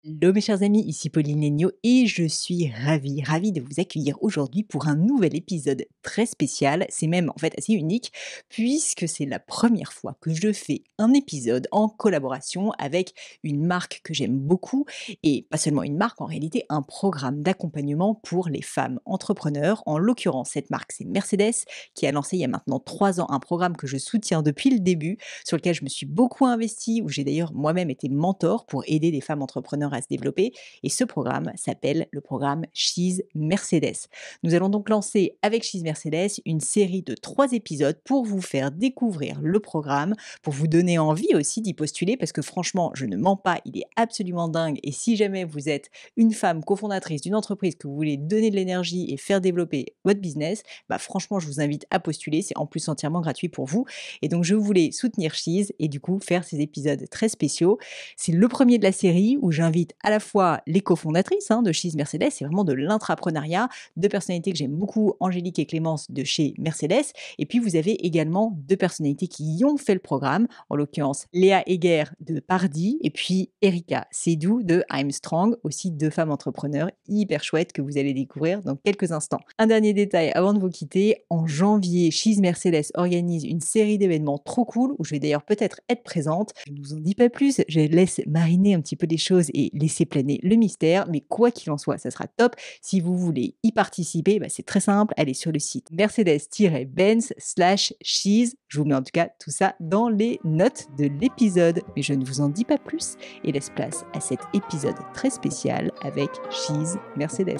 Hello mes chers amis, ici Pauline Léniaud et je suis ravie de vous accueillir aujourd'hui pour un nouvel épisode très spécial. C'est même en fait assez unique puisque c'est la première fois que je fais un épisode en collaboration avec une marque que j'aime beaucoup et pas seulement une marque, en réalité un programme d'accompagnement pour les femmes entrepreneurs. En l'occurrence, cette marque c'est Mercedes qui a lancé il y a maintenant 3 ans un programme que je soutiens depuis le début, sur lequel je me suis beaucoup investie, où j'ai d'ailleurs moi-même été mentor pour aider des femmes entrepreneurs à se développer. Et ce programme s'appelle le programme She's Mercedes. Nous allons donc lancer avec She's Mercedes une série de 3 épisodes pour vous faire découvrir le programme, pour vous donner envie aussi d'y postuler, parce que franchement, je ne mens pas, il est absolument dingue. Et si jamais vous êtes une femme cofondatrice d'une entreprise, que vous voulez donner de l'énergie et faire développer votre business, bah franchement, je vous invite à postuler. C'est en plus entièrement gratuit pour vous. Et donc, je voulais soutenir She's et du coup faire ces épisodes très spéciaux. C'est le premier de la série où j'invite à la fois les cofondatrices de She's Mercedes, c'est vraiment de l'intrapreneuriat, deux personnalités que j'aime beaucoup, Angélique et Clémence de chez Mercedes. Et puis, vous avez également deux personnalités qui y ont fait le programme, en l'occurrence Léa Heger de Pardi et puis Erika Sédou de I'm Strong, aussi deux femmes entrepreneurs hyper chouettes que vous allez découvrir dans quelques instants. Un dernier détail avant de vous quitter, en janvier, She's Mercedes organise une série d'événements trop cool où je vais d'ailleurs peut-être être présente. Je ne vous en dis pas plus, je laisse mariner un petit peu les choses et laisser planer le mystère, mais quoi qu'il en soit, ça sera top. Si vous voulez y participer, c'est très simple, allez sur le site mercedes-benz/she's. Je vous mets en tout cas tout ça dans les notes de l'épisode, mais je ne vous en dis pas plus et laisse place à cet épisode très spécial avec She's Mercedes.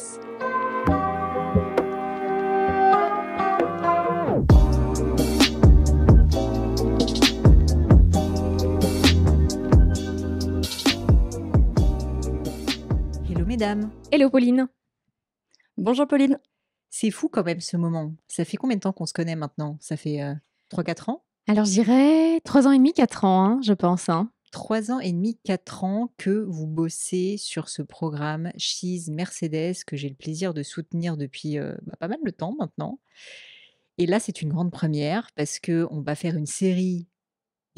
Hello mesdames. Hello Pauline. Bonjour Pauline. C'est fou quand même ce moment. Ça fait combien de temps qu'on se connaît maintenant? Ça fait 3-4 ans? Alors je dirais 3 ans et demi, 4 ans, je pense. 3 ans et demi, 4 ans que vous bossez sur ce programme She's Mercedes que j'ai le plaisir de soutenir depuis pas mal de temps maintenant. Et là, c'est une grande première parce qu'on va faire une série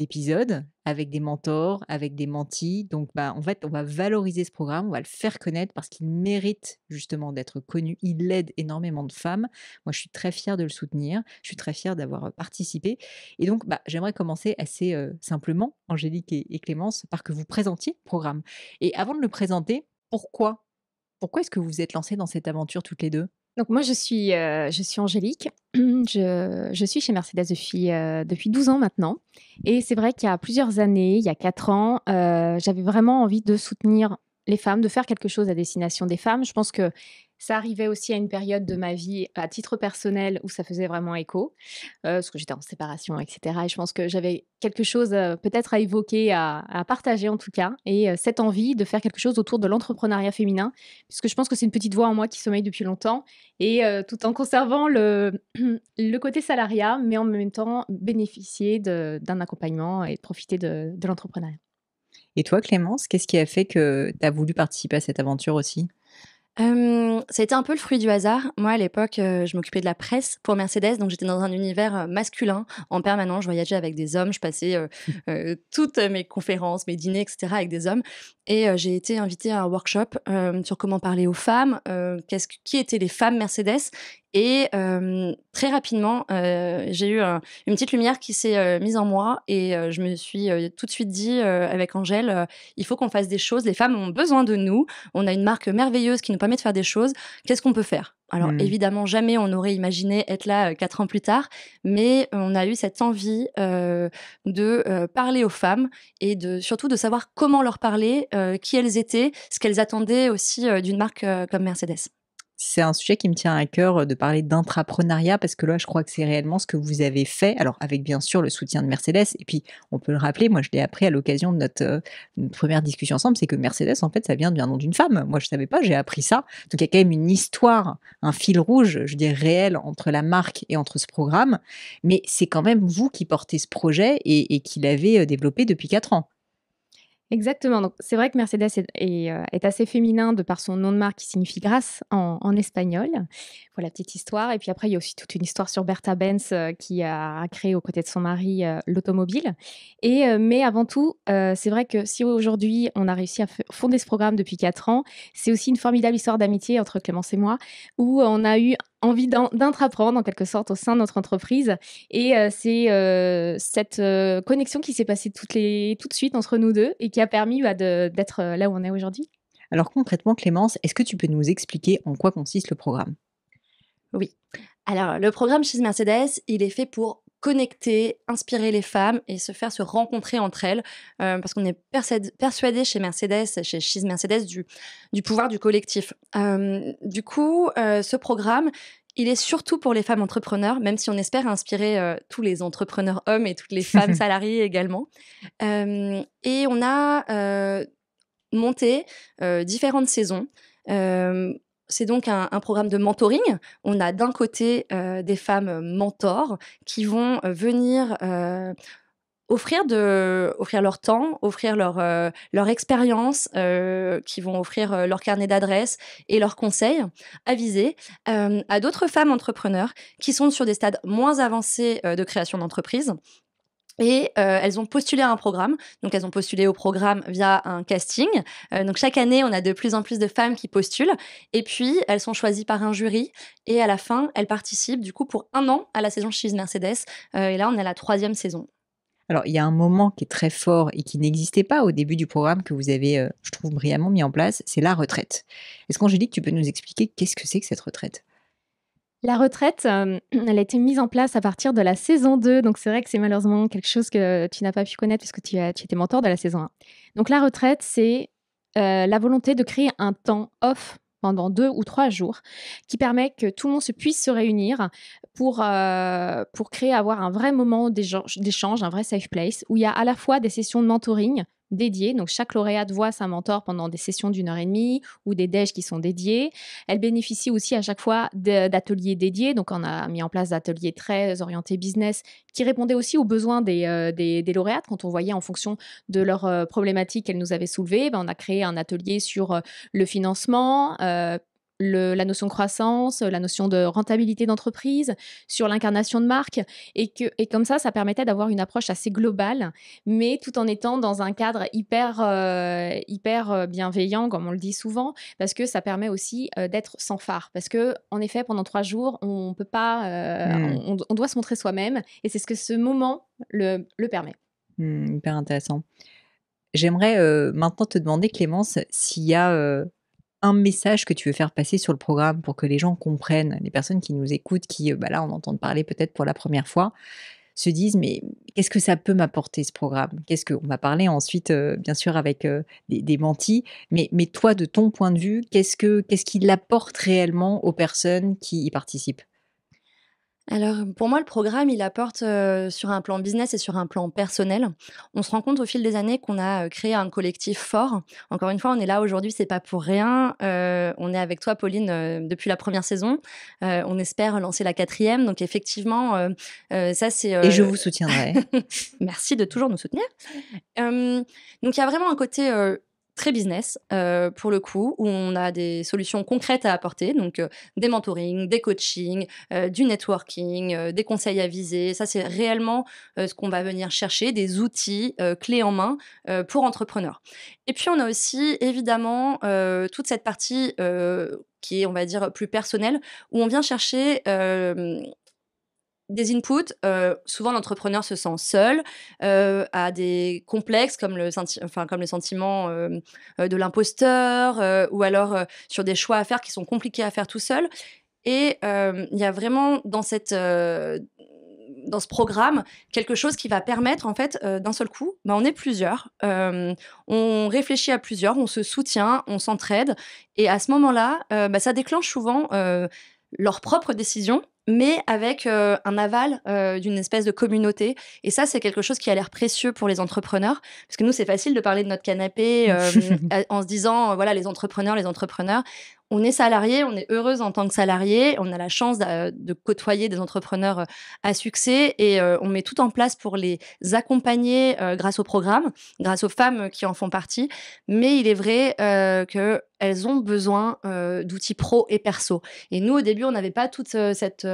d'épisodes avec des mentors, avec des mentis. Donc, en fait, on va valoriser ce programme, on va le faire connaître parce qu'il mérite justement d'être connu. Il aide énormément de femmes. Moi, je suis très fière de le soutenir. Je suis très fière d'avoir participé. Et donc, j'aimerais commencer assez simplement, Angélique et Clémence, par que vous présentiez le programme. Et avant de le présenter, pourquoi? Pourquoi est-ce que vous vous êtes lancées dans cette aventure toutes les deux? Donc moi je suis Angélique, je suis chez Mercedes depuis 12 ans maintenant et c'est vrai qu'il y a plusieurs années, il y a 4 ans, j'avais vraiment envie de soutenir les femmes, de faire quelque chose à destination des femmes. Je pense que ça arrivait aussi à une période de ma vie, à titre personnel, où ça faisait vraiment écho, parce que j'étais en séparation, etc. Et je pense que j'avais quelque chose peut-être à évoquer, à partager en tout cas, et cette envie de faire quelque chose autour de l'entrepreneuriat féminin, puisque je pense que c'est une petite voix en moi qui sommeille depuis longtemps, et tout en conservant le côté salariat, mais en même temps bénéficier d'un accompagnement et profiter de l'entrepreneuriat. Et toi, Clémence, qu'est-ce qui a fait que tu as voulu participer à cette aventure aussi? Ça a été un peu le fruit du hasard. Moi, à l'époque, je m'occupais de la presse pour Mercedes, donc j'étais dans un univers, masculin en permanence. Je voyageais avec des hommes, je passais, toutes mes conférences, mes dîners et cetera avec des hommes et j'ai été invitée à un workshop, sur comment parler aux femmes, qui étaient les femmes Mercedes et très rapidement, j'ai eu une petite lumière qui s'est, mise en moi et je me suis, tout de suite dit, avec Angèle: «Il faut qu'on fasse des choses. Les femmes ont besoin de nous. On a une marque merveilleuse qui nous permet de faire des choses. Qu'est-ce qu'on peut faire?» Alors évidemment, jamais on n'aurait imaginé être là, 4 ans plus tard, mais on a eu cette envie, de parler aux femmes et surtout de savoir comment leur parler, qui elles étaient, ce qu'elles attendaient aussi, d'une marque, comme Mercedes. C'est un sujet qui me tient à cœur de parler d'intrapreneuriat parce que là, je crois que c'est réellement ce que vous avez fait. Alors, avec bien sûr le soutien de Mercedes. Et puis, on peut le rappeler, moi, je l'ai appris à l'occasion de notre première discussion ensemble, c'est que Mercedes, en fait, ça vient d'un nom d'une femme. Moi, je savais pas, j'ai appris ça. Donc, il y a quand même une histoire, un fil rouge, je dirais, réel entre la marque et entre ce programme. Mais c'est quand même vous qui portez ce projet et qui l'avez développé depuis 4 ans. Exactement. Donc, c'est vrai que Mercedes est assez féminin de par son nom de marque qui signifie grâce en espagnol. Pour la petite histoire. Et puis après, il y a aussi toute une histoire sur Bertha Benz qui a créé aux côtés de son mari l'automobile. Mais avant tout, c'est vrai que si aujourd'hui on a réussi à fonder ce programme depuis 4 ans, c'est aussi une formidable histoire d'amitié entre Clémence et moi, où on a eu envie d'intraprendre en quelque sorte au sein de notre entreprise. Et c'est cette connexion qui s'est passée tout de suite entre nous deux et qui a permis d'être là où on est aujourd'hui. Alors concrètement, Clémence, est-ce que tu peux nous expliquer en quoi consiste le programme? Oui. Alors, le programme chez Mercedes, il est fait pour connecter, inspirer les femmes et se rencontrer entre elles, parce qu'on est persuadé chez Mercedes, chez She's Mercedes, du pouvoir du collectif. Du coup, ce programme, il est surtout pour les femmes entrepreneurs, même si on espère inspirer tous les entrepreneurs hommes et toutes les femmes salariées également. Et on a monté différentes saisons. C'est donc un programme de mentoring. On a d'un côté des femmes mentors qui vont venir offrir leur temps, offrir leur expérience, qui vont offrir leur carnet d'adresses et leurs conseils avisés à d'autres femmes entrepreneurs qui sont sur des stades moins avancés de création d'entreprise. Et elles ont postulé à un programme. Donc, elles ont postulé au programme via un casting. Donc, chaque année, on a de plus en plus de femmes qui postulent. Et puis, elles sont choisies par un jury. Et à la fin, elles participent, du coup, pour 1 an à la saison She's Mercedes. Et là, on est à la 3e saison. Alors, il y a un moment qui est très fort et qui n'existait pas au début du programme que vous avez, je trouve, brillamment mis en place, c'est la retraite. Est-ce qu'Angélique, tu peux nous expliquer qu'est-ce que c'est que cette retraite? La retraite, elle a été mise en place à partir de la saison 2, donc c'est vrai que c'est malheureusement quelque chose que tu n'as pas pu connaître puisque tu étais mentor de la saison 1. Donc la retraite, c'est, la volonté de créer un temps off pendant 2 ou 3 jours qui permet que tout le monde puisse se réunir pour créer, avoir un vrai moment d'échange, un vrai safe place où il y a à la fois des sessions de mentoring dédiées. Donc chaque lauréate voit sa mentor pendant des sessions d'1 heure et demie ou des déj qui sont dédiés. Elle bénéficie aussi à chaque fois d'ateliers dédiés. Donc on a mis en place d'ateliers très orientés business qui répondaient aussi aux besoins des lauréates. Quand on voyait en fonction de leurs problématiques qu'elles nous avaient soulevées, on a créé un atelier sur le financement, la notion de croissance, la notion de rentabilité d'entreprise, sur l'incarnation de marque. Et comme ça permettait d'avoir une approche assez globale, mais tout en étant dans un cadre hyper bienveillant, comme on le dit souvent, parce que ça permet aussi d'être sans phare. Parce que, en effet, pendant 3 jours, on peut pas, on doit se montrer soi-même, et c'est ce que ce moment le permet. Hyper intéressant. J'aimerais maintenant te demander, Clémence, s'il y a un message que tu veux faire passer sur le programme pour que les gens comprennent, les personnes qui nous écoutent, qui là en entendent parler peut-être pour la première fois, se disent mais qu'est-ce que ça peut m'apporter ce programme? On va parler ensuite bien sûr avec des mentis, mais toi de ton point de vue, qu'est-ce qu'il apporte réellement aux personnes qui y participent? Alors, pour moi, le programme, il apporte, sur un plan business et sur un plan personnel. On se rend compte au fil des années qu'on a, créé un collectif fort. Encore une fois, on est là aujourd'hui, c'est pas pour rien. On est avec toi, Pauline, depuis la première saison. On espère lancer la 4e. Donc effectivement, ça c'est, Et je vous soutiendrai. Merci de toujours nous soutenir. Donc il y a vraiment un côté, très business, pour le coup, où on a des solutions concrètes à apporter, donc des mentorings, des coachings, du networking, des conseils avisés. Ça, c'est réellement ce qu'on va venir chercher, des outils clés en main pour entrepreneurs. Et puis, on a aussi, évidemment, toute cette partie qui est, on va dire, plus personnelle, où on vient chercher des inputs. Souvent, l'entrepreneur se sent seul, a des complexes comme comme le sentiment de l'imposteur, ou alors sur des choix à faire qui sont compliqués à faire tout seul. Et il y a vraiment dans ce programme quelque chose qui va permettre, en fait, d'un seul coup, on est plusieurs, on réfléchit à plusieurs, on se soutient, on s'entraide. Et à ce moment-là, ça déclenche souvent leurs propres décisions, mais avec un aval d'une espèce de communauté. Et ça, c'est quelque chose qui a l'air précieux pour les entrepreneurs. Parce que nous, c'est facile de parler de notre canapé en se disant, voilà, les entrepreneurs. on est salarié, on est heureuse en tant que salarié, on a la chance de côtoyer des entrepreneurs à succès et on met tout en place pour les accompagner grâce au programme, grâce aux femmes qui en font partie. Mais il est vrai qu'elles ont besoin d'outils pro et perso. Et nous, au début, on n'avait pas toute cette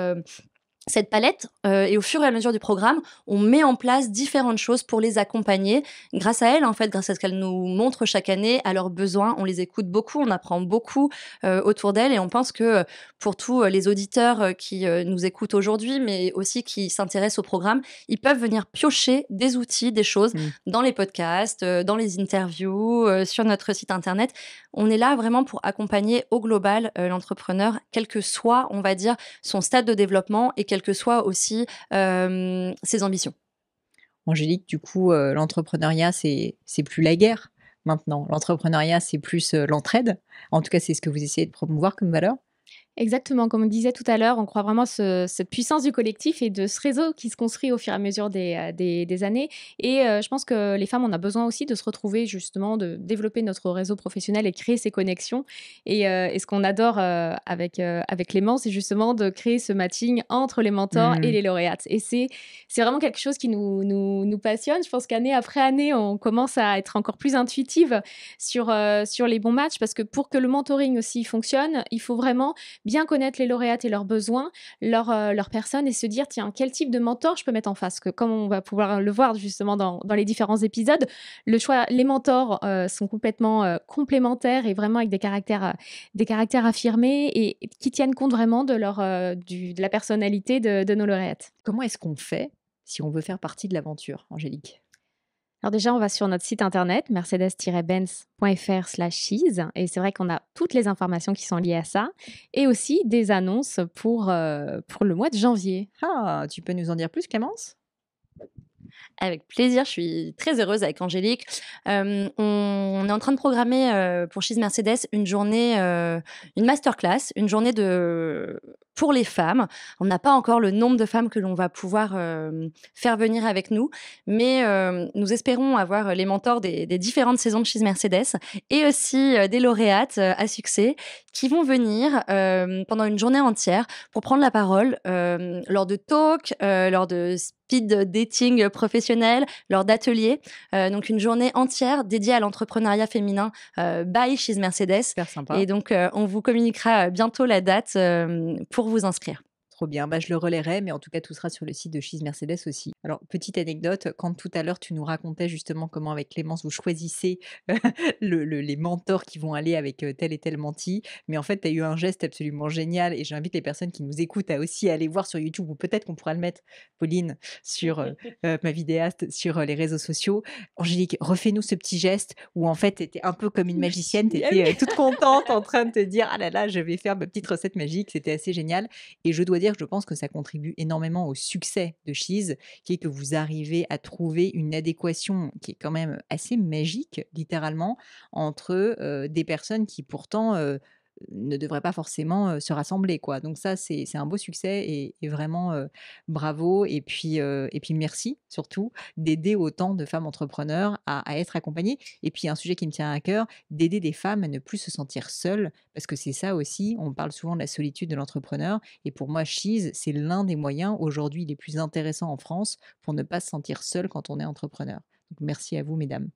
palette et au fur et à mesure du programme, on met en place différentes choses pour les accompagner. Grâce à elles, en fait, grâce à ce qu'elles nous montrent chaque année, à leurs besoins, on les écoute beaucoup, on apprend beaucoup autour d'elles et on pense que pour tous les auditeurs qui nous écoutent aujourd'hui, mais aussi qui s'intéressent au programme, ils peuvent venir piocher des outils, des choses dans les podcasts, dans les interviews, sur notre site internet. On est là vraiment pour accompagner au global l'entrepreneur, quel que soit, on va dire, son stade de développement et quelles que soient aussi ses ambitions. Angélique, du coup, l'entrepreneuriat, c'est plus la guerre maintenant. L'entrepreneuriat, c'est plus l'entraide. En tout cas, c'est ce que vous essayez de promouvoir comme valeur. Exactement, comme on disait tout à l'heure, on croit vraiment à cette puissance du collectif et de ce réseau qui se construit au fur et à mesure des années. Et je pense que les femmes, on a besoin aussi de se retrouver, justement, de développer notre réseau professionnel et créer ces connexions. Et ce qu'on adore avec Clément, c'est justement de créer ce matching entre les mentors et les lauréates. Et c'est vraiment quelque chose qui nous passionne. Je pense qu'année après année, on commence à être encore plus intuitive sur les bons matchs, parce que pour que le mentoring aussi fonctionne, il faut vraiment bien connaître les lauréates et leurs besoins, leurs personnes, et se dire, tiens, quel type de mentor je peux mettre en face. Que comme on va pouvoir le voir justement dans les différents épisodes, les mentors sont complètement complémentaires et vraiment avec des caractères affirmés et qui tiennent compte vraiment de la personnalité de nos lauréates. Comment est-ce qu'on fait si on veut faire partie de l'aventure, Angélique ? Alors déjà, on va sur notre site internet mercedes-benz.fr/cheese et c'est vrai qu'on a toutes les informations qui sont liées à ça et aussi des annonces pour le mois de janvier. Ah, tu peux nous en dire plus, Clémence ? Avec plaisir, je suis très heureuse avec Angélique. On est en train de programmer pour Cheese Mercedes une journée, une masterclass, une journée pour les femmes. On n'a pas encore le nombre de femmes que l'on va pouvoir faire venir avec nous, mais nous espérons avoir les mentors des différentes saisons de Cheese Mercedes et aussi des lauréates à succès qui vont venir pendant une journée entière pour prendre la parole lors de talks, lors de speed dating professionnel, lors d'ateliers. Donc une journée entière dédiée à l'entrepreneuriat féminin by Cheese Mercedes. Super sympa. Et donc on vous communiquera bientôt la date pour vous inscrire. Trop bien, je le relayerai, mais en tout cas, tout sera sur le site de Cheese Mercedes aussi. Alors, petite anecdote, quand tout à l'heure, tu nous racontais justement comment avec Clémence, vous choisissez les mentors qui vont aller avec tel et tel menti, mais en fait, tu as eu un geste absolument génial et j'invite les personnes qui nous écoutent à aussi aller voir sur YouTube, ou peut-être qu'on pourra le mettre, Pauline, sur ma vidéaste, sur les réseaux sociaux. Angélique, refais-nous ce petit geste où en fait, tu étais un peu comme une magicienne, tu étais toute contente en train de te dire « Ah là là, je vais faire ma petite recette magique », c'était assez génial. Et je dois dire que je pense que ça contribue énormément au succès de Cheese, qui est que vous arrivez à trouver une adéquation qui est quand même assez magique, littéralement, entre des personnes qui pourtant ne devraient pas forcément se rassembler, quoi. Donc ça, c'est un beau succès et vraiment bravo. Et puis merci surtout d'aider autant de femmes entrepreneurs à être accompagnées. Et puis un sujet qui me tient à cœur, d'aider des femmes à ne plus se sentir seules, parce que c'est ça aussi, on parle souvent de la solitude de l'entrepreneur. Et pour moi, Cheese, c'est l'un des moyens aujourd'hui les plus intéressants en France pour ne pas se sentir seul quand on est entrepreneur. Donc merci à vous, mesdames.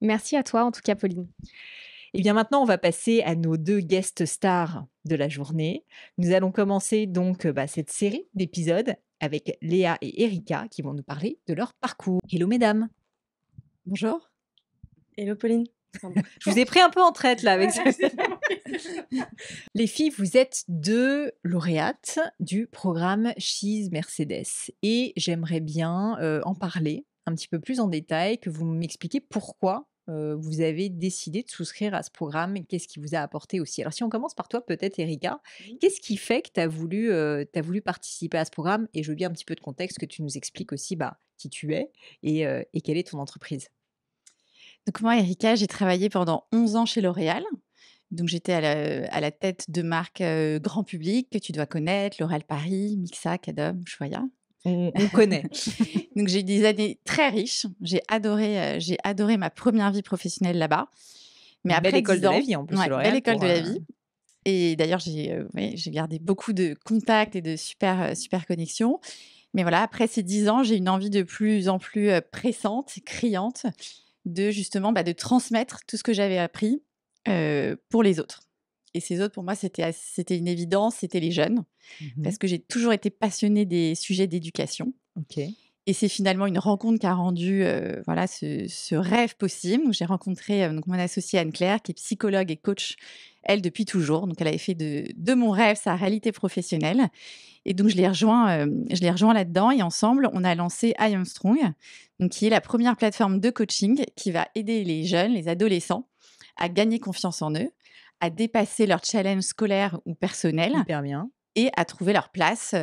Merci à toi, en tout cas, Pauline. Et bien maintenant, on va passer à nos 2 guest stars de la journée. Nous allons commencer donc cette série d'épisodes avec Léa et Erika qui vont nous parler de leur parcours. Hello mesdames. Bonjour. Hello Pauline. Je vous ai pris un peu en traite là avec ça. Les filles, vous êtes 2 lauréates du programme Cheese Mercedes et j'aimerais bien en parler un petit peu plus en détail, que vous m'expliquiez pourquoi vous avez décidé de souscrire à ce programme et qu'est-ce qui vous a apporté aussi. Alors si on commence par toi peut-être Erika, qu'est-ce qui fait que tu as voulu participer à ce programme, et je veux bien un petit peu de contexte, que tu nous expliques aussi qui tu es et quelle est ton entreprise. Donc moi, Erika, j'ai travaillé pendant 11 ans chez L'Oréal. Donc j'étais à la tête de marques grand public que tu dois connaître, L'Oréal Paris, Mixa, Cadom, Choya. On connaît. Donc j'ai eu des années très riches. J'ai adoré ma première vie professionnelle là-bas. Mais Une belle après école 10 de la ans, vie en plus, ouais, belle L'Oréal, école pour de la vie. Et d'ailleurs, j'ai gardé beaucoup de contacts et de super connexions. Mais voilà, après ces 10 ans, j'ai une envie de plus en plus pressante, criante, de justement de transmettre tout ce que j'avais appris pour les autres. Et ces autres, pour moi, c'était une évidence, c'était les jeunes, Mmh. parce que j'ai toujours été passionnée des sujets d'éducation. OK. Et c'est finalement une rencontre qui a rendu voilà, ce rêve possible. Donc, j'ai rencontré donc mon associée Anne-Claire, qui est psychologue et coach, elle, depuis toujours. Donc, elle avait fait de mon rêve sa réalité professionnelle. Et donc, je l'ai rejoint là-dedans. Et ensemble, on a lancé I Am Strong, donc, qui est la première plateforme de coaching qui va aider les jeunes, les adolescents, à gagner confiance en eux, à dépasser leurs challenges scolaires ou personnels Hyper bien. et à trouver leur place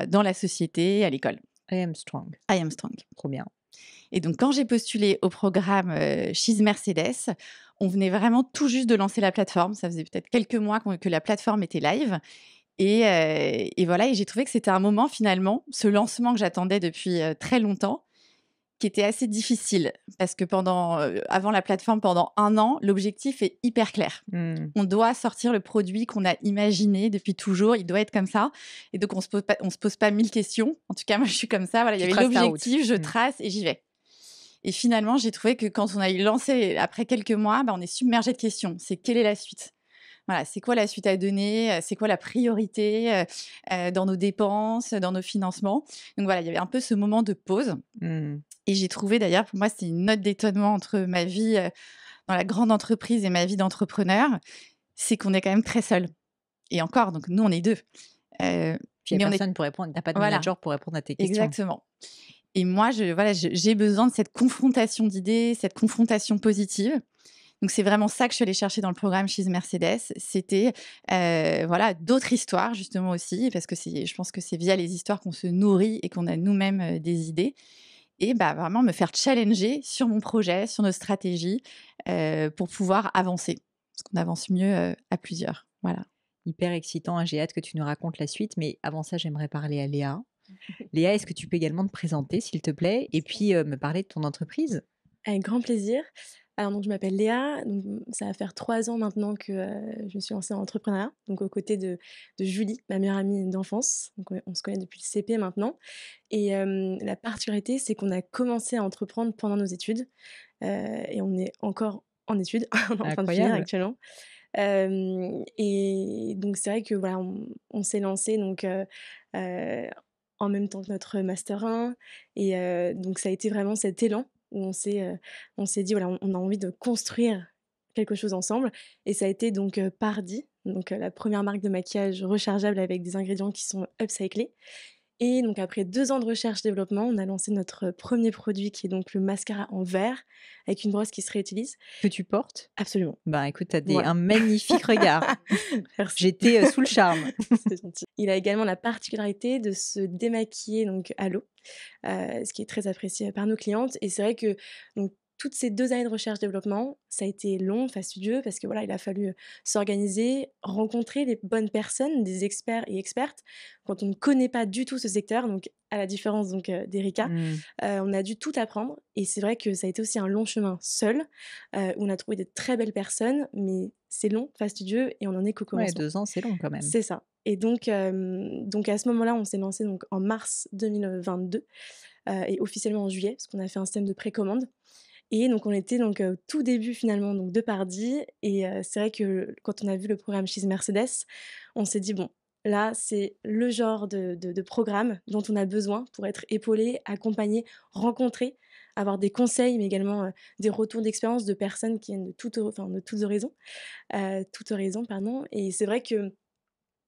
dans la société, à l'école. I am strong. I Am Strong. Trop bien. Et donc, quand j'ai postulé au programme She's Mercedes, on venait vraiment tout juste de lancer la plateforme. Ça faisait peut-être quelques mois que la plateforme était live. Et voilà, et j'ai trouvé que c'était un moment finalement, ce lancement que j'attendais depuis très longtemps, qui était assez difficile. Parce que avant la plateforme, pendant 1 an, l'objectif est hyper clair. Mmh. On doit sortir le produit qu'on a imaginé depuis toujours. Il doit être comme ça. Et donc, on se pose pas 1000 questions. En tout cas, moi, je suis comme ça. Voilà, il y Tu avait traces ta route. l'objectif, je Mmh. trace et j'y vais. Et finalement, j'ai trouvé que quand on a lancé après quelques mois, on est submergé de questions. C'est quelle est la suite? Voilà, c'est quoi la suite à donner? C'est quoi la priorité dans nos dépenses, dans nos financements? Donc voilà, il y avait un peu ce moment de pause. Mmh. Et j'ai trouvé d'ailleurs, pour moi, c'est une note d'étonnement entre ma vie dans la grande entreprise et ma vie d'entrepreneur, c'est qu'on est quand même très seul. Et encore, donc nous, on est 2. Puis il y Mais a on est personne pour répondre. Tu as pas de voilà, manager pour répondre à tes questions. exactement. Et moi, j'ai besoin de cette confrontation d'idées, cette confrontation positive. Donc, c'est vraiment ça que je suis allée chercher dans le programme She's Mercedes. C'était voilà, d'autres histoires, justement aussi, parce que je pense que c'est via les histoires qu'on se nourrit et qu'on a nous-mêmes des idées. Et vraiment me faire challenger sur mon projet, sur nos stratégies, pour pouvoir avancer. Parce qu'on avance mieux à plusieurs. Voilà. Hyper excitant, hein. J'ai hâte que tu nous racontes la suite, mais avant ça, j'aimerais parler à Léa. Léa, est-ce que tu peux également te présenter, s'il te plaît, et puis me parler de ton entreprise? Avec grand plaisir. Alors donc je m'appelle Léa, donc ça va faire 3 ans maintenant que, je me suis lancée dans l'entrepreneuriat, donc aux côtés de Julie, ma meilleure amie d'enfance. Donc on se connaît depuis le CP maintenant et la particularité, c'est qu'on a commencé à entreprendre pendant nos études, et on est encore en études, on est en train de finir Incroyable. actuellement. Et donc c'est vrai que voilà, on s'est lancé donc, heu, en même temps que notre master 1 et donc ça a été vraiment cet élan où on s'est dit: «Voilà, on a envie de construire quelque chose ensemble» et ça a été donc, Pardi, donc, la première marque de maquillage rechargeable avec des ingrédients qui sont upcyclés et donc après 2 ans de recherche-développement, on a lancé notre premier produit qui est donc le mascara en verre avec une brosse qui se réutilise. Que tu portes? Absolument. Ben écoute, tu as Voilà. un magnifique regard. Merci. J'étais sous le charme. C'est gentil. Il a également la particularité de se démaquiller donc à l'eau, ce qui est très apprécié par nos clientes et c'est vrai que donc toutes ces 2 années de recherche-développement, ça a été long, fastidieux parce que voilà, il a fallu, s'organiser, rencontrer les bonnes personnes, des experts et expertes. Quand on ne connaît pas du tout ce secteur, donc à la différence donc, d'Erika, Mmh. on a dû tout apprendre et c'est vrai que ça a été aussi un long chemin seul, où on a trouvé de très belles personnes, mais c'est long, fastidieux et on en est qu'au Ouais, commencement. 2 ans, c'est long quand même. C'est ça et donc à ce moment-là, on s'est lancé donc en mars 2022, et officiellement en juillet, parce qu'on a fait un système de précommande et donc on était donc, au tout début finalement donc de Pardi et c'est vrai que quand on a vu le programme She's Mercedes, on s'est dit: «Bon, là, c'est le genre de programme dont on a besoin pour être épaulé, accompagné, rencontré, avoir des conseils, mais également, des retours d'expérience de personnes qui viennent de toutes horizons, pardon et c'est vrai que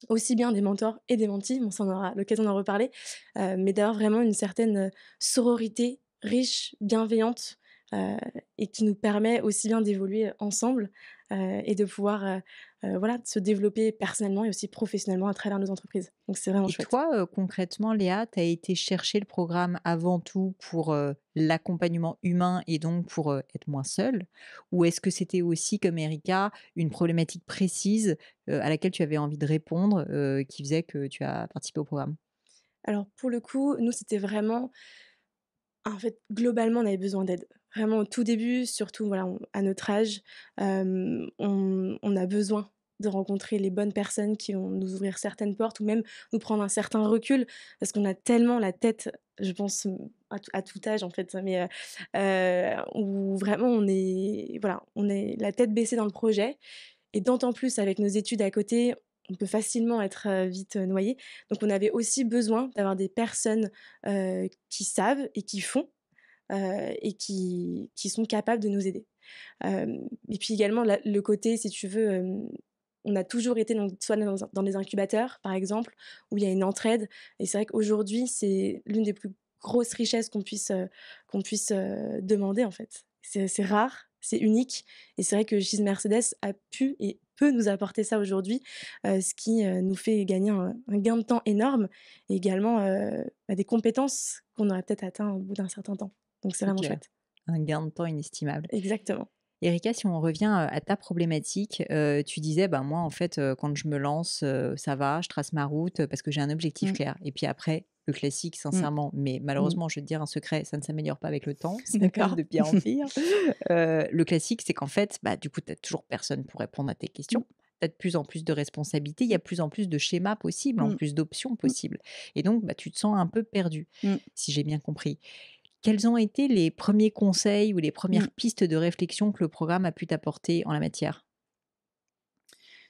aussi bien des mentors et des mentis, bon ça on aura l'occasion d'en reparler, mais d'avoir vraiment une certaine, sororité riche, bienveillante, et qui nous permet aussi bien d'évoluer ensemble, et de pouvoir, voilà, se développer personnellement et aussi professionnellement à travers nos entreprises. Donc c'est vraiment Et chouette. toi, concrètement, Léa, tu as été chercher le programme avant tout pour, l'accompagnement humain et donc pour, être moins seule? Ou est-ce que c'était aussi, comme Erika, une problématique précise, à laquelle tu avais envie de répondre, qui faisait que tu as participé au programme? Alors pour le coup, nous c'était vraiment en fait, globalement, on avait besoin d'aide. vraiment au tout début, surtout voilà, à notre âge, on a besoin de rencontrer les bonnes personnes qui vont nous ouvrir certaines portes ou même nous prendre un certain recul parce qu'on a tellement la tête, je pense, à tout âge en fait, mais où vraiment on est la tête baissée dans le projet et d'autant plus avec nos études à côté, on peut facilement être, vite, noyé. Donc on avait aussi besoin d'avoir des personnes, qui savent et qui font, et qui sont capables de nous aider. Et puis également le côté, si tu veux, on a toujours été soit dans des incubateurs, par exemple, où il y a une entraide et c'est vrai qu'aujourd'hui, c'est l'une des plus grosses richesses qu'on puisse demander, en fait. C'est rare, c'est unique et c'est vrai que Gise Mercedes a pu et peut nous apporter ça aujourd'hui, ce qui, nous fait gagner un gain de temps énorme et également, des compétences qu'on aurait peut-être atteint au bout d'un certain temps. Donc c'est C'est vraiment clair. chouette. Un gain de temps inestimable. Exactement. Erika, si on revient, à ta problématique, tu disais: «Ben, moi, en fait, quand je me lance, ça va, je trace ma route, parce que j'ai un objectif Mmh. clair» et puis après, le classique, Mmh. sincèrement, mais Mmh. malheureusement, je vais te dire un secret, ça ne s'améliore pas avec le temps, c'est même D'accord. de pire en pire. Le classique, c'est qu'en fait, bah, du coup, tu as toujours personne pour répondre à tes questions. Tu as de plus en plus de responsabilités, il y a de plus en plus de schémas possibles, en Mmh. plus d'options Mmh. possibles et donc bah, tu te sens un peu perdu, Mmh. si j'ai bien compris. Quels ont été les premiers conseils ou les Mmh. premières pistes de réflexion que le programme a pu t'apporter en la matière?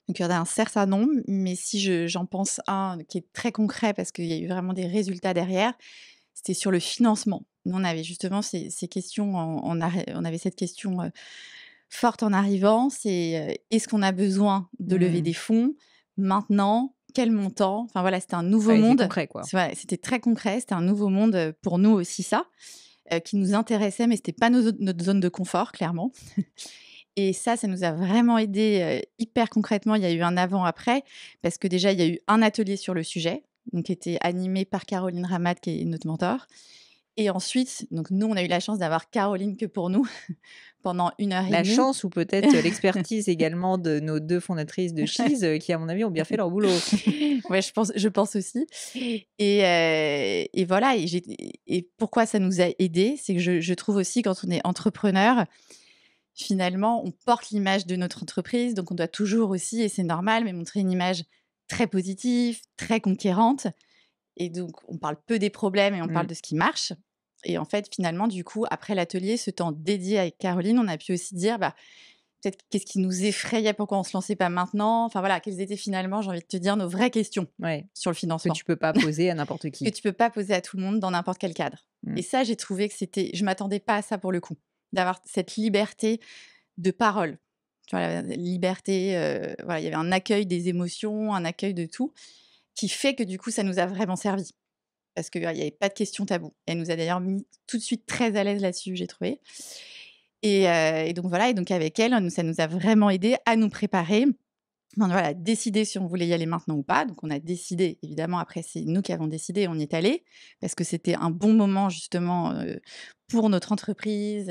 Donc il y en a un certain nombre, mais si j'en pense un qui est très concret parce qu'il y a eu vraiment des résultats derrière, c'était sur le financement. Nous, on avait justement ces questions on avait cette question, forte en arrivant, c'est, est-ce qu'on a besoin de lever Mmh. des fonds maintenant? Quel montant? Enfin voilà, c'était un nouveau Ouais, c'est monde. concret, quoi. Voilà, c'était très concret, c'était un nouveau monde, pour nous aussi ça, qui nous intéressait, mais c'était pas notre zone de confort clairement. Et ça nous a vraiment aidés, hyper concrètement. Il y a eu un avant-après parce que déjà, il y a eu un atelier sur le sujet, donc qui était animé par Caroline Ramat, qui est notre mentor. Et ensuite, donc nous, on a eu la chance d'avoir Caroline que pour nous pendant 1 heure et La demie. chance ou peut-être l'expertise également de nos 2 fondatrices de Chiz, qui à mon avis ont bien fait leur boulot. Ouais, je pense aussi. Et voilà, et pourquoi ça nous a aidés, c'est que je trouve aussi quand on est entrepreneur, finalement, on porte l'image de notre entreprise, donc on doit toujours aussi, et c'est normal, mais montrer une image très positive, très conquérante. Et donc, on parle peu des problèmes et on parle Mmh. de ce qui marche. Et en fait, finalement, du coup, après l'atelier, ce temps dédié avec Caroline, on a pu aussi dire, bah, peut-être qu'est-ce qui nous effrayait, pourquoi on se lançait pas maintenant. Enfin voilà, quelles étaient finalement, j'ai envie de te dire, nos vraies questions Ouais, sur le que financement tu peux pas poser à n'importe que qui. tu peux pas poser à tout le monde dans n'importe quel cadre. Mmh. Et ça, j'ai trouvé que je m'attendais pas à ça pour le coup, d'avoir cette liberté de parole. Tu vois, la liberté, voilà, il y avait un accueil des émotions, un accueil de tout, qui fait que du coup, ça nous a vraiment servi. Parce qu'il y avait pas de questions tabou. Elle nous a d'ailleurs mis tout de suite très à l'aise là-dessus, j'ai trouvé. Et donc voilà, et donc avec elle, ça nous a vraiment aidé à nous préparer. Enfin, voilà, décider si on voulait y aller maintenant ou pas. Donc on a décidé, évidemment, après c'est nous qui avons décidé, on y est allé parce que c'était un bon moment justement, pour notre entreprise,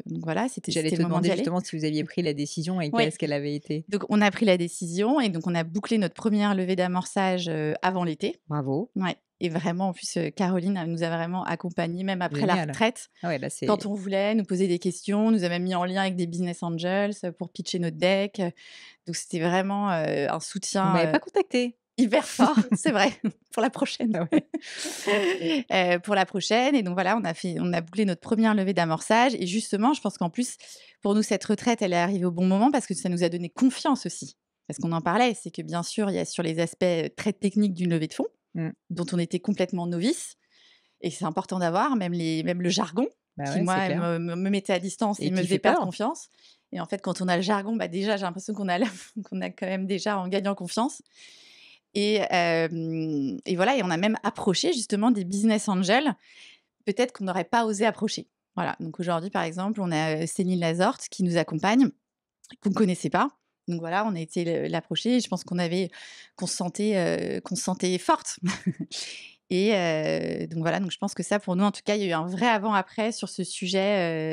donc voilà, c'était J'allais c'était te le moment demander d'y aller. justement si vous aviez pris la décision et Oui, qu'est-ce qu'elle avait été? donc on a pris la décision et donc on a bouclé notre première levée d'amorçage, avant l'été. Bravo, Ouais, et vraiment en plus, Caroline, elle nous a vraiment accompagnés même après la génial. retraite. Ah ouais, là, c'est Quand on voulait, nous poser des questions, nous a même mis en lien avec des business angels, pour pitcher notre deck, donc c'était vraiment, un vous m'avez soutien, pas contactée? hyper fort, c'est vrai, pour la prochaine. Ah ouais. Pour la prochaine, et donc voilà, on a bouclé notre première levée d'amorçage, et justement, je pense qu'en plus, pour nous, cette retraite, elle est arrivée au bon moment parce que ça nous a donné confiance aussi. Parce qu'on en parlait, c'est que bien sûr, il y a sur les aspects, très techniques d'une levée de fonds, Mmh. dont on était complètement novice, et c'est important d'avoir, même le jargon, Bah qui ouais, c'est moi clair me mettait à distance et et me qui faisait fait perdre peur. confiance. Et en fait, quand on a le jargon, bah, déjà, j'ai l'impression qu'on a qu'on a quand même déjà en gagnant confiance. Et voilà, et on a même approché justement des business angels, peut-être qu'on n'aurait pas osé approcher. Voilà, donc aujourd'hui, par exemple, on a, Céline Lazorte qui nous accompagne, qu'on ne connaissait pas. Donc voilà, on a été l'approcher, et je pense qu'on se sentait forte. Et donc voilà, donc je pense que ça, pour nous, en tout cas, il y a eu un vrai avant-après sur ce sujet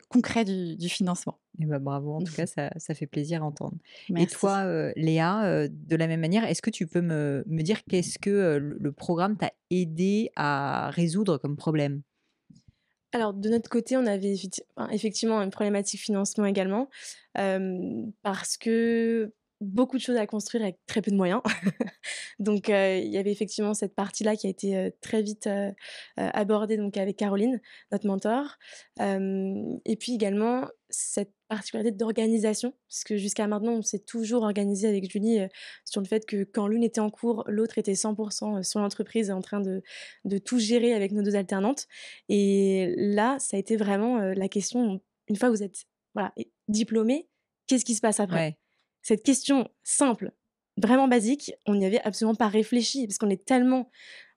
concret du financement. Et bah, bravo, en tout cas, ça fait plaisir à entendre. Et Merci. toi, Léa, de la même manière, est-ce que tu peux me dire qu'est-ce que, le programme t'a aidé à résoudre comme problème? Alors de notre côté, on avait effectivement une problématique financement également, parce que beaucoup de choses à construire avec très peu de moyens. Donc il y avait effectivement cette partie-là qui a été, très vite, abordée donc avec Caroline, notre mentor. Et puis également cette particularité d'organisation, parce que jusqu'à maintenant, on s'est toujours organisé avec Julie, sur le fait que quand l'une était en cours, l'autre était 100 sur l'entreprise en train de tout gérer avec nos 2 alternantes. Et là, ça a été vraiment, la question, une fois que vous êtes, voilà, diplômés, qu'est-ce qui se passe après? Ouais. Cette question simple, vraiment basique, on n'y avait absolument pas réfléchi parce qu'on est tellement,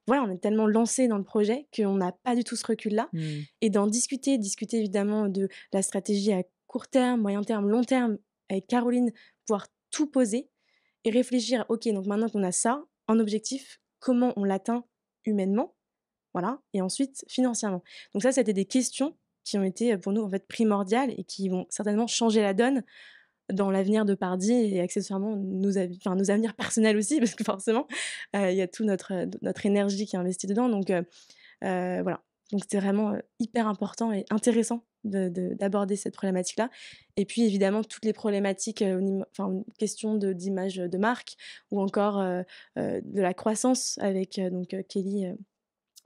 voilà, on est tellement lancé dans le projet qu'on n'a pas du tout ce recul-là. Mmh. Et d'en discuter évidemment de la stratégie à court terme, moyen terme, long terme avec Caroline, pouvoir tout poser et réfléchir, OK, donc maintenant qu'on a ça en objectif, comment on l'atteint humainement? Voilà, et ensuite financièrement. Donc ça, c'était des questions qui ont été, pour nous, en fait, primordiales et qui vont certainement changer la donne dans l'avenir de Pardy et accessoirement nos avenirs personnels aussi parce que forcément, il y a tout notre énergie qui est investie dedans voilà. Donc c'était vraiment, hyper important et intéressant d'aborder cette problématique-là et puis évidemment toutes les problématiques, question d'image, de marque ou encore, de la croissance avec, Kelly,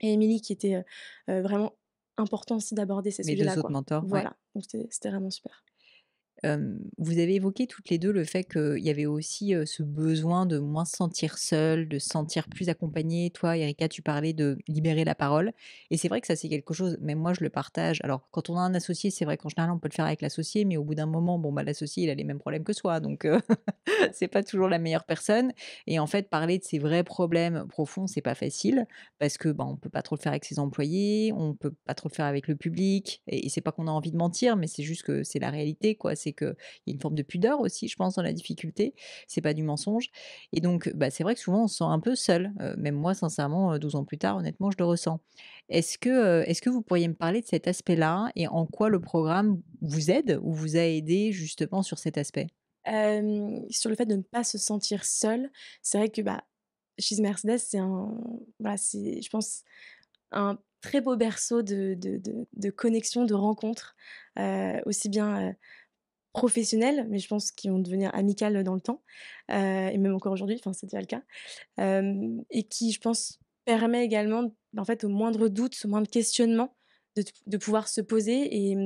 et Émilie qui était, vraiment important aussi d'aborder ces Mes 2 sujets-là, autres quoi. mentors, ouais. Voilà, donc c'était vraiment super. Vous avez évoqué toutes les 2 le fait qu'il y avait aussi, ce besoin de moins se sentir seule, de se sentir plus accompagnée. Toi, Erika, tu parlais de libérer la parole et c'est vrai que ça, c'est quelque chose, même moi, je le partage. Alors, quand on a un associé, c'est vrai qu'en général, on peut le faire avec l'associé, mais au bout d'un moment, bon, bah, l'associé, il a les mêmes problèmes que soi, donc c'est pas toujours la meilleure personne et en fait, parler de ses vrais problèmes profonds, c'est pas facile parce que, bah, on peut pas trop le faire avec ses employés, on peut pas trop le faire avec le public et c'est pas qu'on a envie de mentir, mais c'est juste que c'est la réalité, quoi. C'est qu'il y a une forme de pudeur aussi, je pense, dans la difficulté. C'est pas du mensonge et donc, bah, c'est vrai que souvent, on se sent un peu seul. Même moi, sincèrement, 12 ans plus tard, honnêtement, je le ressens. Est-ce que vous pourriez me parler de cet aspect-là et en quoi le programme vous aide ou vous a aidé justement sur cet aspect? Sur le fait de ne pas se sentir seul, c'est vrai que, bah, chez Mercedes, c'est, je pense, un très beau berceau de connexion, de rencontres, aussi bien, professionnelles, mais je pense qui vont devenir amicales dans le temps, et même encore aujourd'hui, enfin, c'est déjà le cas. Et qui, je pense, permet également, en fait, au moindre doute, au moindre questionnement, de pouvoir se poser et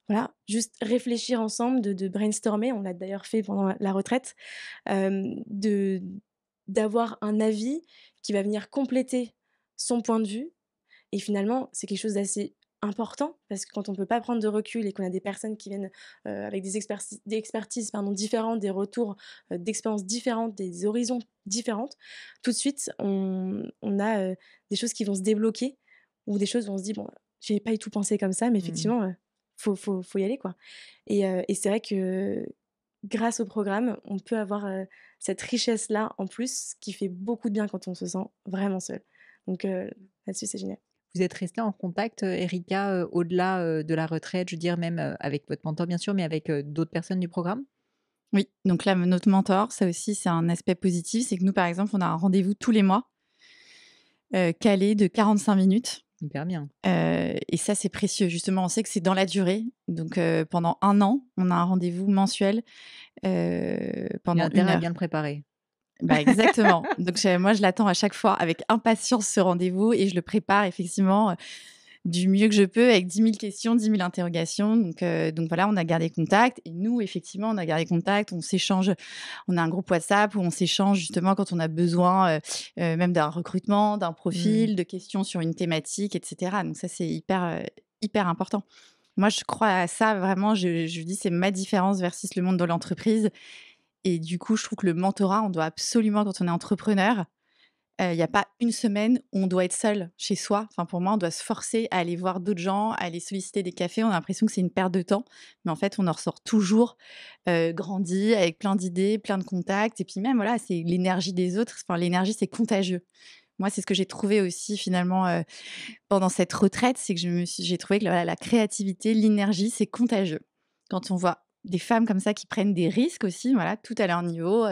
voilà, juste réfléchir ensemble, de brainstormer. On l'a d'ailleurs fait pendant la retraite, de d'avoir un avis qui va venir compléter son point de vue et finalement, c'est quelque chose d'assez important parce que quand on peut pas prendre de recul et qu'on a des personnes qui viennent, avec des expertises, pardon, différentes, des retours, d'expériences différentes, des horizons différentes, tout de suite, on a, des choses qui vont se débloquer ou des choses où on se dit: «Bon, j'avais pas du tout pensé comme ça, mais Mmh. effectivement, faut y aller, quoi». Et c'est vrai que grâce au programme, on peut avoir, cette richesse-là en plus qui fait beaucoup de bien quand on se sent vraiment seul. Donc là-dessus, c'est génial. Vous êtes restée en contact, Erika, au-delà, de la retraite, je veux dire même, avec votre mentor bien sûr, mais avec, d'autres personnes du programme? Oui, donc là, notre mentor, ça aussi, c'est un aspect positif. C'est que nous, par exemple, on a un rendez-vous tous les mois, calé de 45 minutes. Hyper bien. Et ça, c'est précieux. Justement, on sait que c'est dans la durée. Donc, pendant 1 an, on a un rendez-vous mensuel Il a pendant une intérêt à bien heure. le préparer. Bah, exactement. Donc, moi, je l'attends à chaque fois avec impatience, ce rendez-vous, et je le prépare effectivement du mieux que je peux avec 10 000 questions, 10 000 interrogations. Donc voilà, on a gardé contact. Et nous, effectivement, on a gardé contact. On s'échange. On a un groupe WhatsApp où on s'échange justement quand on a besoin même d'un recrutement, d'un Mmh. profil, de questions sur une thématique, etc. Donc ça, c'est hyper important. Moi, je crois à ça vraiment. Je dis, c'est ma différence versus le monde de l'entreprise. Et du coup, je trouve que le mentorat, on doit absolument, quand on est entrepreneur, il y a pas une semaine où on doit être seul chez soi. Enfin, pour moi, on doit se forcer à aller voir d'autres gens, à aller solliciter des cafés. On a l'impression que c'est une perte de temps, mais en fait, on en ressort toujours, grandi, avec plein d'idées, plein de contacts et puis même, voilà, c'est l'énergie des autres. Enfin, l'énergie, c'est contagieux. Moi, c'est ce que j'ai trouvé aussi finalement, pendant cette retraite, c'est que j'ai trouvé que la créativité, l'énergie, c'est contagieux. Quand on voit des femmes comme ça qui prennent des risques aussi, voilà, tout à leur niveau,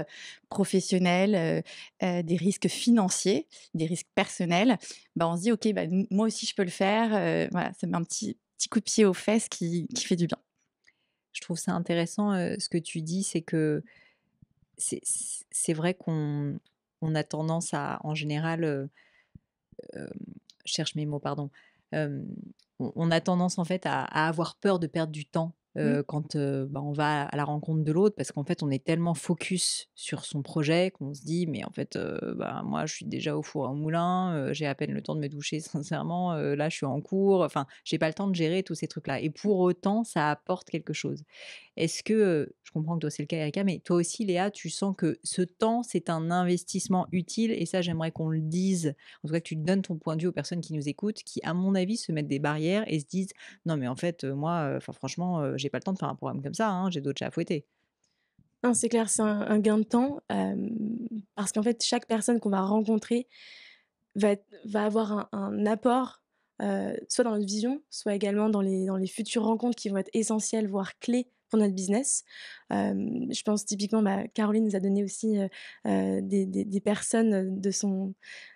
professionnel, des risques financiers, des risques personnels, bah, on se dit: «OK, bah, n moi aussi je peux le faire», voilà, ça met un petit coup de pied aux fesses qui fait du bien. Je trouve ça intéressant, ce que tu dis, c'est que c'est vrai qu'on a tendance à, en général, hem, je cherche mes mots, pardon. Hem, on a tendance en fait à avoir peur de perdre du temps, Mmh. quand, bah, on va à la rencontre de l'autre parce qu'en fait, on est tellement focus sur son projet qu'on se dit: «Mais en fait, bah, moi, je suis déjà au four et au moulin, j'ai à peine le temps de me doucher sincèrement, là, je suis en cours, enfin, j'ai pas le temps de gérer tous ces trucs-là» et pour autant, ça apporte quelque chose. Est-ce que, je comprends que toi c'est le cas Erika, mais toi aussi Léa, tu sens que ce temps, c'est un investissement utile et ça j'aimerais qu'on le dise, en tout cas que tu donnes ton point de vue aux personnes qui nous écoutent, qui à mon avis se mettent des barrières et se disent: «Non mais en fait, moi, enfin franchement, j'ai pas le temps de faire un programme comme ça, hein, j'ai d'autres chats à fouetter». Non, c'est clair, c'est un gain de temps, parce qu'en fait, chaque personne qu'on va rencontrer va avoir un apport, soit dans notre vision, soit également dans les futures rencontres qui vont être essentielles, voire clés pour notre business. Je pense typiquement, bah, Caroline nous a donné aussi, des personnes, de son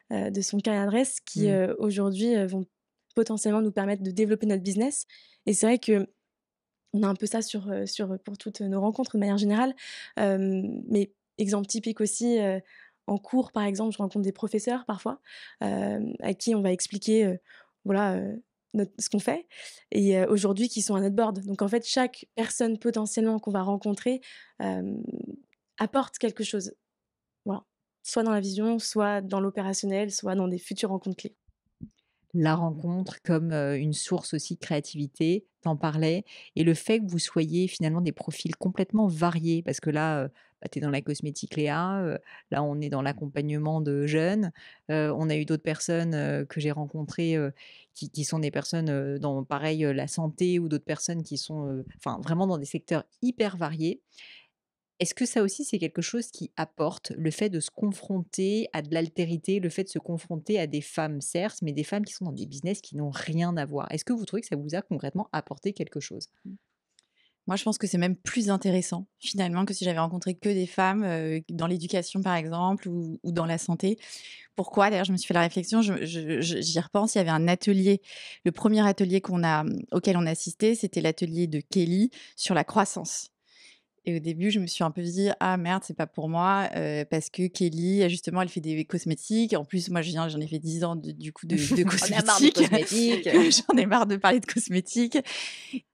carnet d'adresse qui, Mmh. aujourd'hui, vont potentiellement nous permettre de développer notre business et c'est vrai qu'on a un peu ça pour toutes nos rencontres de manière générale. Mais exemple typique aussi, en cours, par exemple, je rencontre des professeurs parfois, à qui on va expliquer, voilà, ce qu'on fait et aujourd'hui qui sont à notre board. Donc en fait, chaque personne potentiellement qu'on va rencontrer, hem, apporte quelque chose. Voilà. Soit dans la vision, soit dans l'opérationnel, soit dans des futures rencontres clés. La rencontre comme, une source aussi de créativité, tu parlais et le fait que vous soyez finalement des profils complètement variés parce que là, bah, tu es dans la cosmétique Léa, là on est dans l'accompagnement de jeunes, on a eu d'autres personnes, que j'ai rencontrées, qui sont des personnes, dans pareil, la santé ou d'autres personnes qui sont, enfin vraiment dans des secteurs hyper variés. Est-ce que ça aussi, c'est quelque chose qui apporte le fait de se confronter à de l'altérité, le fait de se confronter à des femmes, certes, mais des femmes qui sont dans des business qui n'ont rien à voir? Est-ce que vous trouvez que ça vous a concrètement apporté quelque chose? Moi, je pense que c'est même plus intéressant, finalement, que si j'avais rencontré que des femmes, dans l'éducation, par exemple, ou dans la santé. Pourquoi? D'ailleurs, je me suis fait la réflexion, j'y repense, il y avait un atelier, le premier atelier auquel on a assisté, c'était l'atelier de Kelly sur la croissance. Et au début, je me suis un peu dit: «Ah merde, c'est pas pour moi», parce que Kelly, justement, elle fait des cosmétiques. En plus, moi, j'en ai fait 10 ans du coup de On a marre des cosmétiques. cosmétiques. J'en ai marre de parler de cosmétiques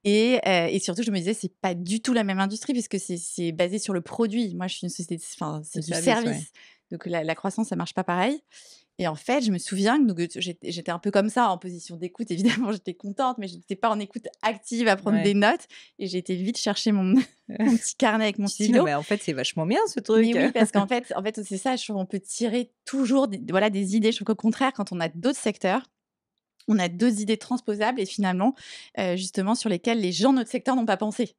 et surtout, je me disais: «C'est pas du tout la même industrie puisque c'est basé sur le produit». Moi, je suis une société enfin, Le c'est du service, ouais. service. Donc la croissance, ça marche pas pareil. Et en fait, je me souviens que donc, j'étais un peu comme ça, en position d'écoute. Évidemment, j'étais contente, mais je n'étais pas en écoute active à prendre des Ouais. notes et j'ai été vite chercher mon mon petit carnet avec mon Tu te dis: «Non, stylo. mais en fait, c'est vachement bien ce Mais truc». oui, parce qu'en fait, c'est ça, je trouve on peut tirer toujours des idées. Je trouve qu'au contraire, quand on a d'autres secteurs, on a d'autres idées transposables et finalement, justement sur lesquelles les gens de notre secteur n'ont pas pensé.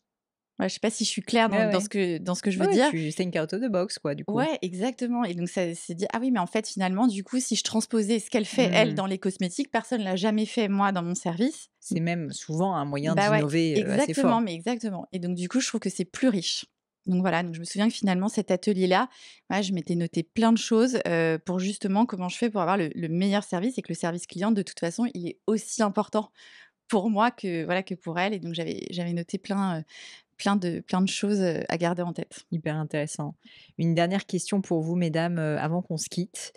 Ouais, je sais pas si je suis claire Ouais, dans ouais. ce que je veux Ouais, ouais, dire? tu think out of the box quoi, du coup. Ouais, exactement et donc ça s'est dit: «Ah oui, mais en fait, finalement, du coup, si je transposais ce qu'elle fait, elle, Mmh. dans les cosmétiques, personne l'a jamais fait, moi, dans mon service». C'est même souvent un moyen Bah, ouais, d'innover, assez exactement, fort. mais exactement et donc du coup, je trouve que c'est plus riche. Donc voilà, donc je me souviens que finalement, cet atelier-là, ouais, je m'étais noté plein de choses, pour justement comment je fais pour avoir le meilleur service et que le service client, de toute façon, il est aussi important pour moi que, voilà, que pour elle et donc j'avais noté plein de choses, à garder en tête. Hyper intéressant. Une dernière question pour vous, mesdames, avant qu'on se quitte.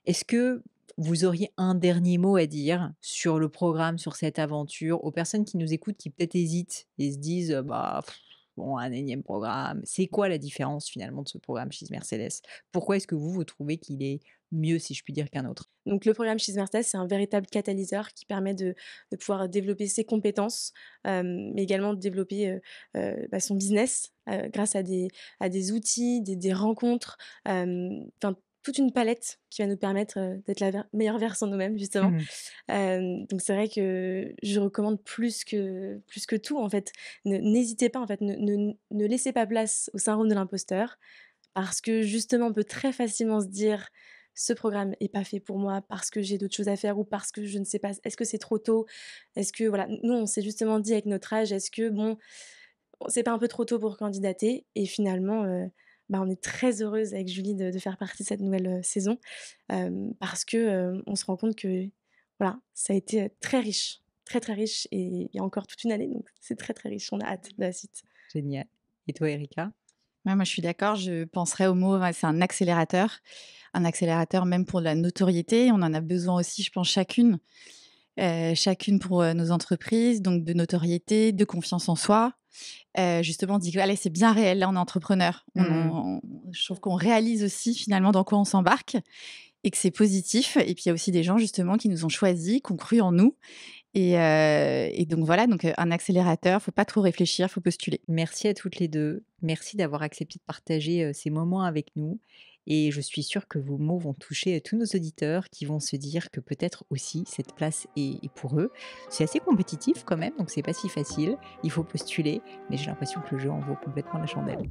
Est-ce que vous auriez un dernier mot à dire sur le programme, sur cette aventure, aux personnes qui nous écoutent, qui peut-être hésitent et se disent, «Bah, pff, bon, un énième programme». C'est quoi la différence finalement de ce programme chez Mercedes? Pourquoi est-ce que vous trouvez qu'il est mieux, si je puis dire, qu'un autre? Donc le programme She's Mercedes, c'est un véritable catalyseur qui permet de pouvoir développer ses compétences, mais également de développer, bah, son business, grâce à des outils, des rencontres, enfin toute une palette qui va nous permettre, d'être la meilleure version de nous-mêmes justement. Mmh. Donc c'est vrai que je recommande plus que tout en fait. N'hésitez pas en fait, ne laissez pas place au syndrome de l'imposteur parce que justement on peut très facilement se dire: «Ce programme est pas fait pour moi parce que j'ai d'autres choses à faire ou parce que je ne sais pas, est-ce que c'est trop tôt? Est-ce que» voilà, nous on s'est justement dit avec notre âge: «Est-ce que bon, c'est pas un peu trop tôt pour candidater et finalement, on est très heureuse avec Julie de faire partie de cette nouvelle, saison, parce que, on se rend compte que, voilà, ça a été, très riche, très, très riche et il y a encore toute une année donc c'est très, très riche. On a hâte de la suite. Génial. Et toi, Erika? Ouais, moi, je suis d'accord. Je penserais au mot, ouais, c'est un accélérateur. Un accélérateur même pour de la notoriété. On en a besoin aussi, je pense, chacune pour nos entreprises, donc de notoriété, de confiance en soi. Justement, on dit que allez, c'est bien réel, là, on est entrepreneur. Je trouve qu'on réalise aussi finalement dans quoi on s'embarque et que c'est positif. Et puis, il y a aussi des gens, justement, qui nous ont choisis, qui ont cru en nous. Et donc, voilà, donc, un accélérateur, faut pas trop réfléchir, faut postuler. Merci à toutes les 2. Merci d'avoir accepté de partager, ces moments avec nous et je suis sûre que vos mots vont toucher, tous nos auditeurs qui vont se dire que peut-être aussi cette place est pour eux. C'est assez compétitif quand même, donc c'est pas si facile. Il faut postuler, mais j'ai l'impression que le jeu en vaut complètement la chandelle.